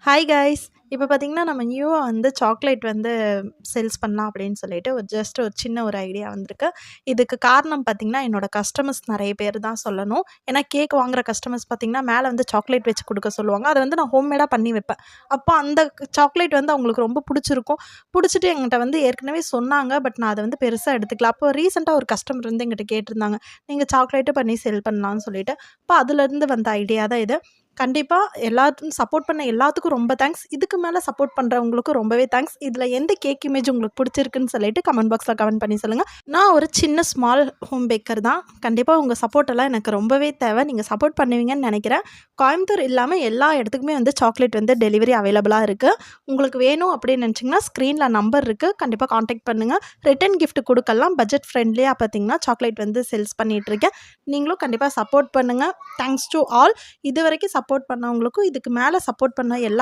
Hi guys. இப்போ பார்த்தீங்கன்னா, நம்ம நியூவா வந்து சாக்லேட் வந்து சேல்ஸ் பண்ணலாம் அப்படின்னு சொல்லிட்டு ஒரு சின்ன ஐடியா வந்திருக்கு. இதுக்கு காரணம் பார்த்தீங்கன்னா, என்னோட கஸ்டமர்ஸ் நெறைய பேர் தான் சொல்லணும். ஏன்னா கேக் வாங்குற கஸ்டமர்ஸ் பார்த்தீங்கன்னா, மேல வந்து சாக்லேட் வச்சு குடுக்க சொல்லுவாங்க. அத வந்து நான் ஹோம்மேடா பண்ணி வைப்பேன். அப்போ அந்த சாக்லேட் வந்து அவங்களுக்கு ரொம்ப புடிச்சிருக்கும். புடிச்சிட்டு என்கிட்ட வந்து ஏற்கனவே சொன்னாங்க. பட் நான் அத வந்து பெருசா எடுத்துக்கல. அப்போ ரீசென்ட்டா ஒரு கஸ்டமர் வந்து என்கிட்ட கேட்டிருந்தாங்க. நீங்க சாக்லேட்டும் பண்ணி சேல் பண்ணலான்னு சொல்லிட்டு. அப்போ அதுலேருந்து வந்த ஐடியா தான் இது. கண்டிப்பா எல்லாத்துக்கும் சப்போர்ட் பண்ண எல்லாத்துக்கும் ரொம்ப தேங்க்ஸ். இதுக்கு மேல சப்போர்ட் பண்றவங்களுக்கும் ரொம்பவே தேங்க்ஸ். இதுல எந்த கேக் இமேஜ் உங்களுக்கு புடிச்சிருக்குன்னு சொல்லிட்டு கமெண்ட் பாக்ஸ்ல கமெண்ட் பண்ணி சொல்லுங்க. நான் ஒரு சின்ன ஸ்மால் ஹோம் பேக்கர் தான். கண்டிப்பா உங்க சப்போர்ட் எல்லாம் எனக்கு ரொம்பவே தேவை. நீங்க சப்போர்ட் பண்ணுவீங்கன்னு நெனைக்கிறேன். கோயம்புத்தூர் இல்லாம எல்லா இடத்துக்குமே வந்து சாக்லேட் வந்து டெலிவரி அவைலபிளா இருக்கு. உங்களுக்கு வேணும் அப்படின்னு நெனச்சீங்கன்னா, ஸ்க்ரீன்ல நம்பர் இருக்கு. கண்டிப்பா கான்டாக்ட் பண்ணுங்க. ரிட்டர்ன் கிஃப்ட் குடுக்கலாம். பட்ஜெட் ஃப்ரெண்ட்லியா பார்த்தீங்கன்னா, சாக்லேட் வந்து சேல்ஸ் பண்ணிட்டுருக்கேன். நீங்களும் கண்டிப்பா சப்போர்ட் பண்ணுங்க. Thanks to all. இதுவரைக்கும் சப்போர்ட் பண்ணவங்களுக்கும், இதுக்கு மேல சப்போர்ட் பண்ண எல்லா